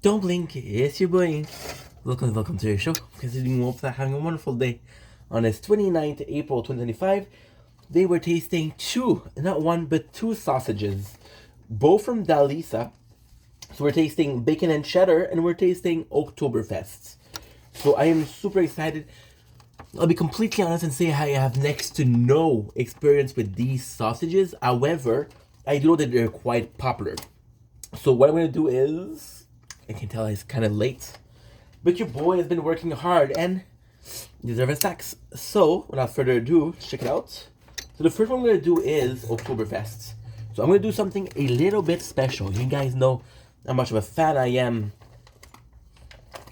Don't blink, it's your boy. Welcome to the show. Considering hope that having a wonderful day. On this 29th April 2025, they were tasting two, not one, but two sausages. Both from Dalisa. So we're tasting bacon and cheddar, and we're tasting Oktoberfest. So I am super excited. I'll be completely honest and say I have next to no experience with these sausages. However, I do know that they're quite popular. So what I'm going to do is, I can tell it's kind of late, but your boy has been working hard and deserves stacks. So without further ado, check it out. So the first one I'm going to do is Oktoberfest. So I'm going to do something a little bit special. You guys know how much of a fan I am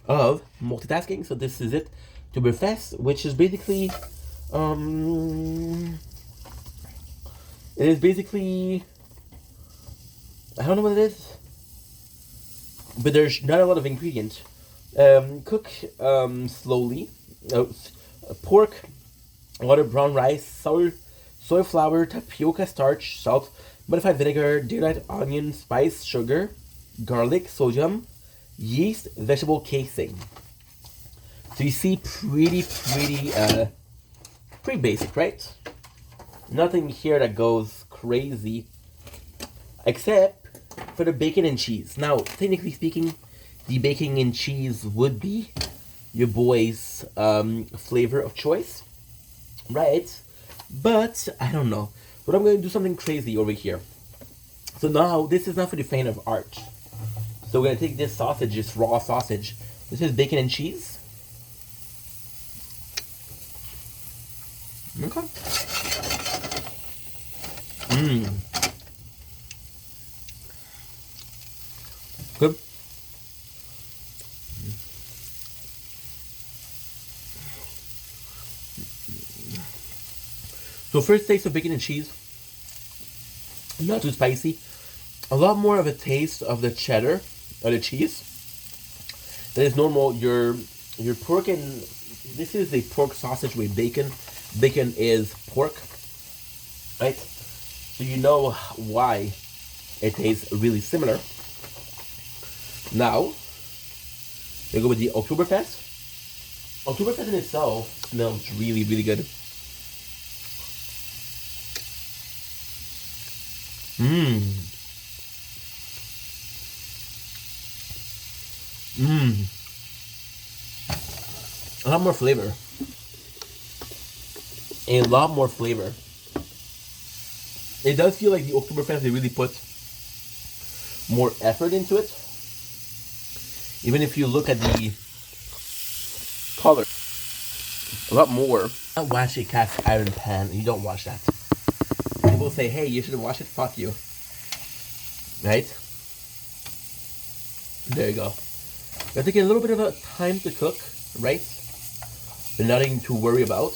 of multitasking. So this is it. Oktoberfest, which is basically, it is basically, I don't know what it is, but there's not a lot of ingredients. Cook slowly. Pork, water, brown rice, soy flour, tapioca starch, salt, modified vinegar, dehydrated onion, spice, sugar, garlic, sodium, yeast, vegetable casing. So you see, pretty basic, right? Nothing here that goes crazy, except for the bacon and cheese. Now, technically speaking, the bacon and cheese would be your boy's flavor of choice, right? But I don't know. But I'm going to do something crazy over here. So now, this is not for the faint of art. So we're going to take this sausage, this raw sausage. This is bacon and cheese. Okay. Good. So first taste of bacon and cheese. Not too spicy. A lot more of a taste of the cheddar or the cheese. That is normal. Your pork and this is a pork sausage with bacon. Bacon is pork, right? So you know why it tastes really similar. Now, we go with the Oktoberfest. Oktoberfest in itself smells really good. A lot more flavor. A lot more flavor. It does feel like the Oktoberfest, they really put more effort into it. Even if you look at the color, a lot more. I don't watch a cast iron pan. You don't watch that. People say, hey, you should watch it. Fuck you. Right? There you go. It'll take a little bit of a time to cook, right? But nothing to worry about.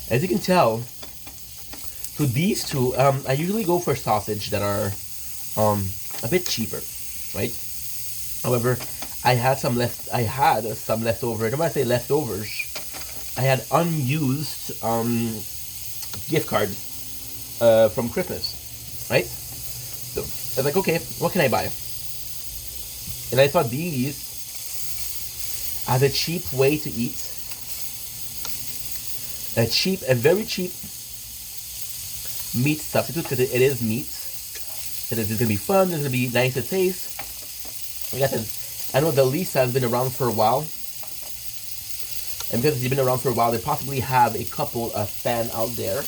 As you can tell, so these two, I usually go for sausage that are a bit cheaper, right? However, I had some leftover. And when I say leftovers, I had unused gift cards from Christmas, right? So I was like, okay, what can I buy? And I thought these as a cheap way to eat. A very cheap meat substitute, because it is meat. And it's gonna be fun. It's gonna be nice to taste. Like I said, I know Dalisa has been around for a while, and because they've been around for a while, they possibly have a couple of fans out there.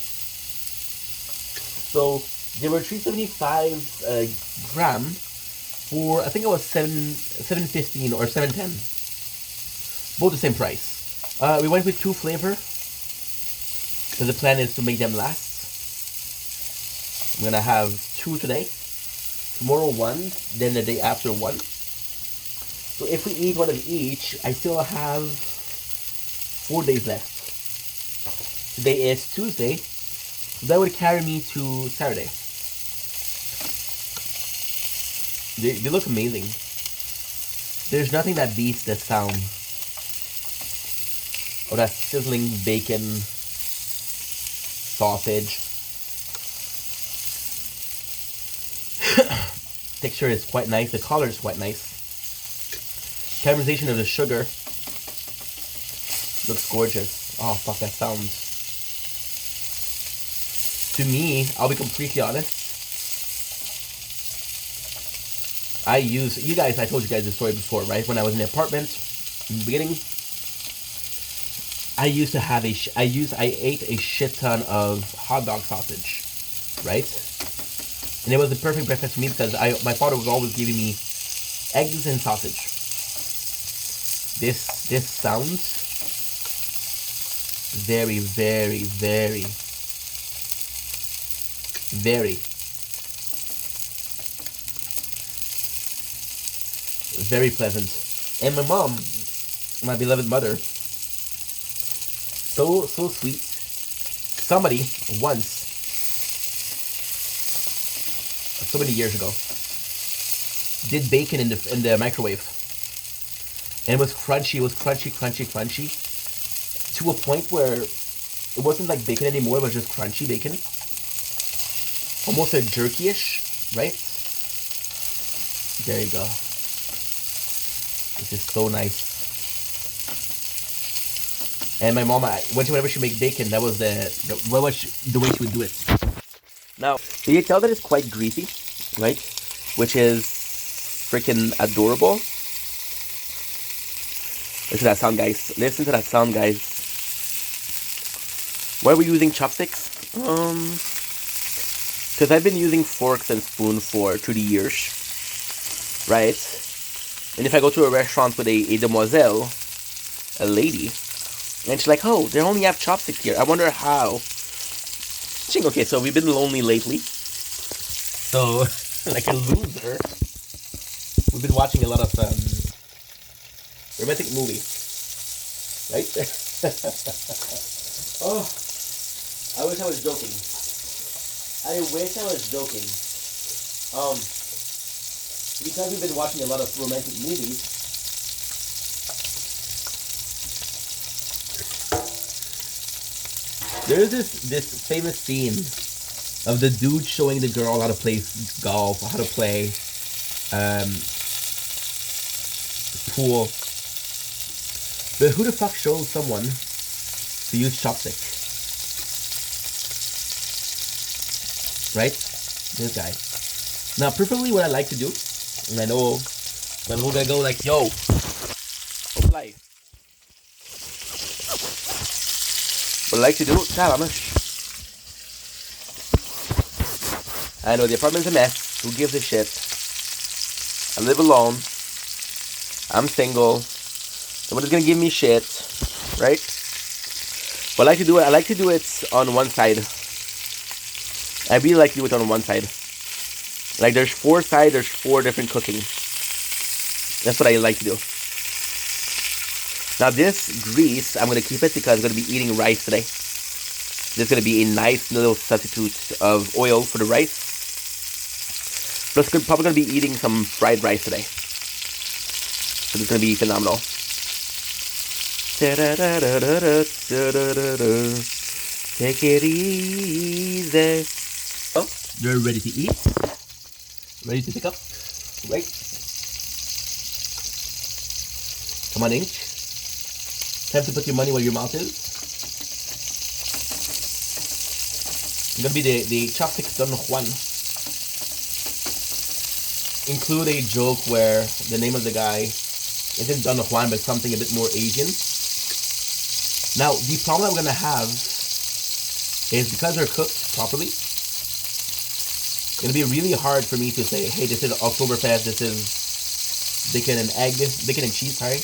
So they were 375 gram for, I think it was 715 or 710. Both the same price. We went with two flavor. So the plan is to make them last. I'm gonna have two today. Tomorrow one, then the day after one. So if we eat one of each, I still have 4 days left. Today is Tuesday. So that would carry me to Saturday. They look amazing. There's nothing that beats the sound of that sizzling bacon sausage. Texture is quite nice. The color is quite nice. caramelization of the sugar. Looks gorgeous. Oh, fuck, that sounds. To me, I'll be completely honest. I told you guys this story before, right? When I was in the apartment, in the beginning, I ate a shit ton of hot dog sausage, right? And it was the perfect breakfast for me because my father was always giving me eggs and sausage. This sounds very, very, very, very, very pleasant. And my mom, my beloved mother, so sweet. Somebody once, so many years ago, did bacon in the microwave, and it was crunchy. It was crunchy, to a point where it wasn't like bacon anymore. It was just crunchy bacon, almost a jerky-ish, right? There you go. This is so nice. And my mom, whenever she make bacon, that was the way she would do it. Now, you tell that it's quite greasy, right? Which is freaking adorable. Listen to that sound, guys. Listen to that sound, guys. Why are we using chopsticks? Because I've been using forks and spoons for 30 years, right? And if I go to a restaurant with a demoiselle, a lady, and she's like, oh, they only have chopsticks here. I wonder how. Okay, so we've been lonely lately. So, like a loser, we've been watching a lot of romantic movies. Right? Oh, I wish I was joking. Because we've been watching a lot of romantic movies, there's this famous scene of the dude showing the girl how to play golf, how to play pool. But who the fuck shows someone to use chopstick? Right? This guy. Now, preferably what I like to do, and I know when we're gonna go like, yo, apply. What I like to do, I know the apartment's a mess. Who gives a shit? I live alone. I'm single. Nobody's gonna give me shit, right? But I like to do it on one side. I really like to do it on one side. Like there's 4 sides, there's 4 different cooking. That's what I like to do. Now this grease, I'm going to keep it because I'm going to be eating rice today. This is going to be a nice little substitute of oil for the rice. Plus I'm probably going to be eating some fried rice today. So it's going to be phenomenal. Take it easy. Oh, you're ready to eat? Ready to pick up? Right? Come on, Inch. Time to put your money where your mouth is. It's gonna be the chopsticks Don Juan. Include a joke where the name of the guy isn't Don Juan but something a bit more Asian. Now, the problem I'm gonna have is because they're cooked properly, it's gonna be really hard for me to say, hey, this is Oktoberfest, this is bacon and cheese, sorry.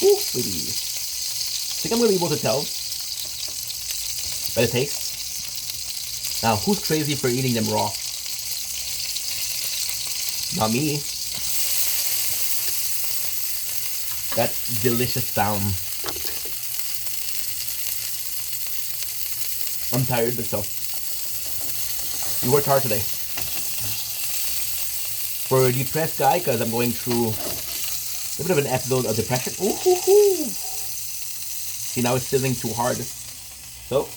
Ooh, baby. I think I'm gonna be able to tell by the taste. Now, who's crazy for eating them raw? Not me. That delicious sound. I'm tired, but still. We worked hard today. For a depressed guy, because I'm going through a bit of an episode of depression. Ooh, hoo, hoo. See, now it's sizzling too hard. So,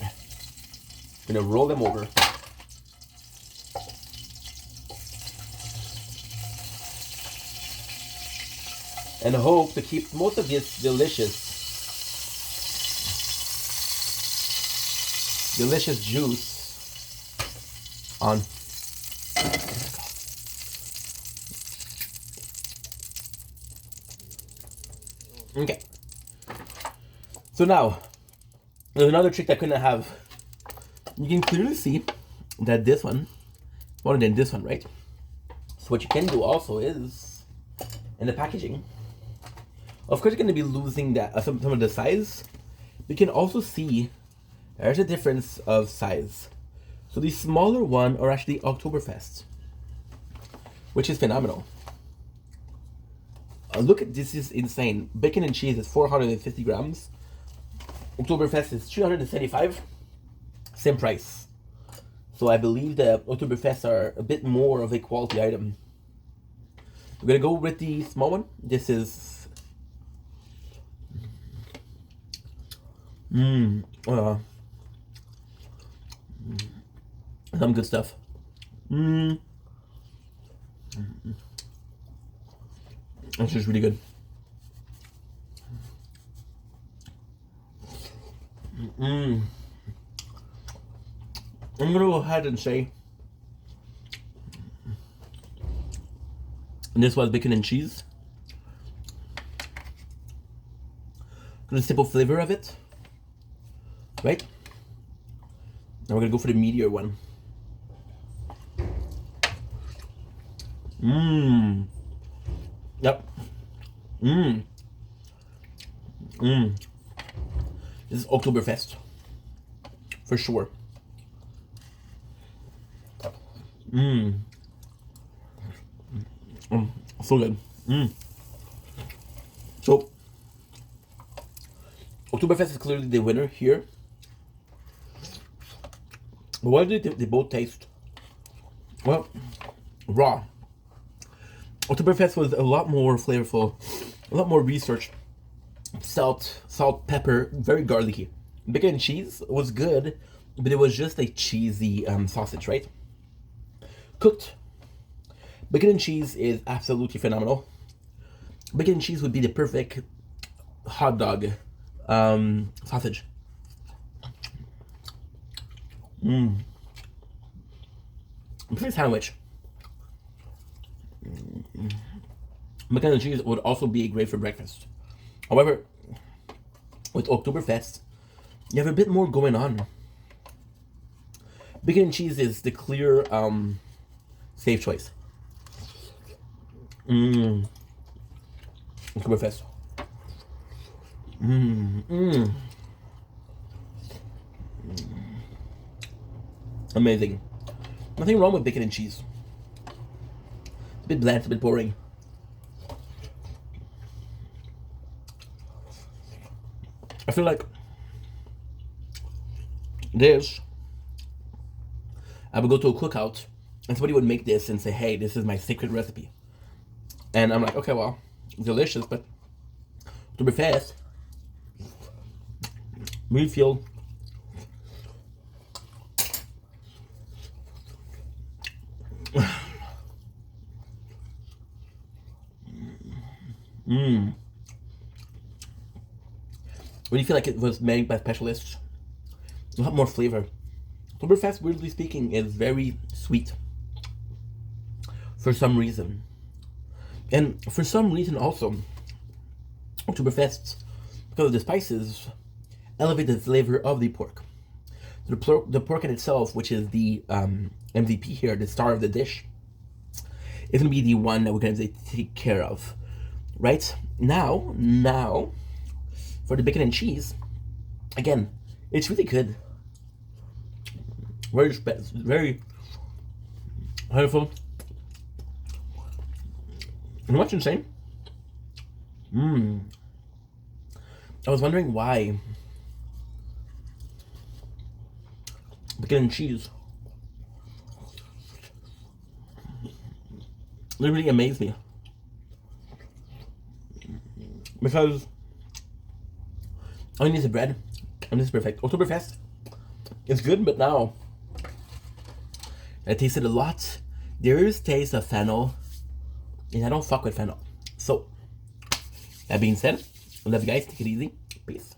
I'm gonna roll them over. and hope to keep most of this delicious juice on. Okay. So now, there's another trick that I couldn't have. You can clearly see that this one, more than this one, right? So what you can do also is, in the packaging, of course you're going to be losing that some of the size. You can also see there's a difference of size. So the smaller one are actually Oktoberfest, which is phenomenal. Look at this, is insane. Bacon and cheese is 450 grams. Oktoberfest is 375. Same price. So I believe the Oktoberfest are a bit more of a quality item. We're gonna go with the small one. This is some good stuff. It's just really good. I'm gonna go ahead and say this was bacon and cheese. The simple flavor of it, right? Now we're gonna go for the meatier one. Yep. This is Oktoberfest for sure. So good. So Oktoberfest is clearly the winner here. But what did they both taste? Well, raw. Oktoberfest was a lot more flavorful, a lot more researched. Salt, pepper, very garlicky. Bacon and cheese was good, but it was just a cheesy sausage, right? Cooked. Bacon and cheese is absolutely phenomenal. Bacon and cheese would be the perfect hot dog sausage. Perfect sandwich. Bacon and cheese would also be great for breakfast. However, with Oktoberfest, you have a bit more going on. Bacon and cheese is the clear safe choice. Oktoberfest. Amazing. Nothing wrong with bacon and cheese. It's a bit bland, it's a bit boring. I feel like this, I would go to a cookout and somebody would make this and say, hey, this is my secret recipe. And I'm like, okay, well, delicious, but to be fast, we feel when you feel like it was made by specialists, a lot more flavor. Oktoberfest, weirdly speaking, is very sweet for some reason. And for some reason also, Oktoberfest, because of the spices, elevate the flavor of the pork. The pork in itself, which is the MVP here, the star of the dish, is going to be the one that we're going to take care of. Right? Now, for the bacon and cheese, again, it's really good. Very helpful. And what's insane? I was wondering why bacon and cheese literally amazed me. Because all you need is bread, and this is perfect. Oktoberfest is good, but now I tasted a lot. There is taste of fennel, and I don't fuck with fennel. So That being said, I love you guys. Take it easy. Peace.